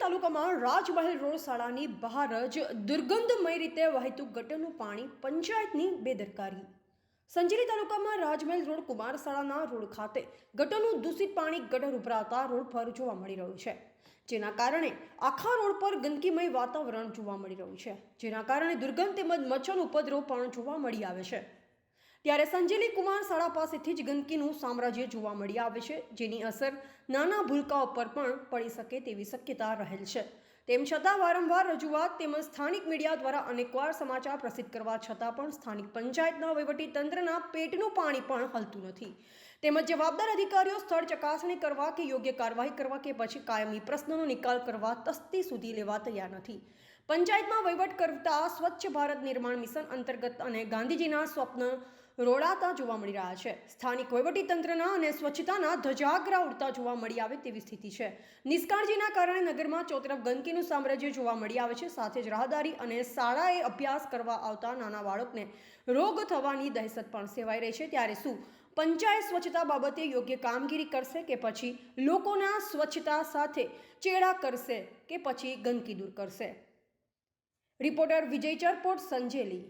તાલુકામાં રાજમહેલ રોડ શાળાની બહાર જ દુર્ગંધમય રીતે વહેતું ગટરનું પાણી, પંચાયતની બેદરકારી। સંજેલી તાલુકામાં રાજમહેલ રોડ કુમાર શાળાના રોડ ખાતે ગટરનું દૂષિત પાણી ગટર ઉભરાતા રોડ પર જોવા મળી રહ્યું છે, જેના કારણે આખા રોડ પર ગંદકીમય વાતાવરણ જોવા મળી રહ્યું છે, જેના કારણે દુર્ગંધ તેમજ મચ્છર ઉપદ્રવ પણ જોવા મળી આવે છે। ત્યારે સંજેલી કુમાર શાળા પાસેથી જ ગંદકીનું સામ્રાજ્ય જોવા મળી આવે છે, જેની અસર નાના ભૂલકાઓ પર પણ પડી શકે તેવી શક્યતા રહેલ છે। તેમ છતાં વારંવાર રજૂઆત તેમજ સ્થાનિક મીડિયા દ્વારા અનેકવાર સમાચાર પ્રસિદ્ધ કરવા છતાં પણ સ્થાનિક પંચાયતના વહીવટી તંત્રના પેટનું પાણી પણ હલતું નથી, તેમજ જવાબદાર અધિકારીઓ સ્થળ ચકાસણી કરવા કે યોગ્ય કાર્યવાહી કરવા કે પછી કાયમી પ્રશ્નનો નિકાલ કરવા તસ્તી સુધી લેવા તૈયાર નથી। પંચાયતમાં વહીવટ કરતા સ્વચ્છ ભારત નિર્માણ મિશન અંતર્ગત અને ગાંધીજીના સ્વપ્ન રોડાતા જોવા મળી રહ્યા છે। સ્થાનિક વહીવટીતંત્રના અને સ્વચ્છતાના ધજાગરા ઉડતા જોવા મળી આવે તેવી સ્થિતિ છે। નિષ્કાળજીના કારણે નગરમાં ચોતરફ ગંદકીનું સામ્રાજ્ય જોવા મળી આવે છે, સાથે જ રાહદારી અને શાળાએ અભ્યાસ કરવા આવતા નાના બાળકને રોગ થવાની દહેશત પણ સેવાઈ રહી છે। ત્યારે શું પંચાયત સ્વચ્છતા બાબતે યોગ્ય કામગીરી કરશે કે પછી લોકોના સ્વચ્છતા સાથે ચેડા કરશે કે પછી ગંદકી દૂર કરશે? રિપોર્ટર વિજય ચરપોટ, સંજેલી।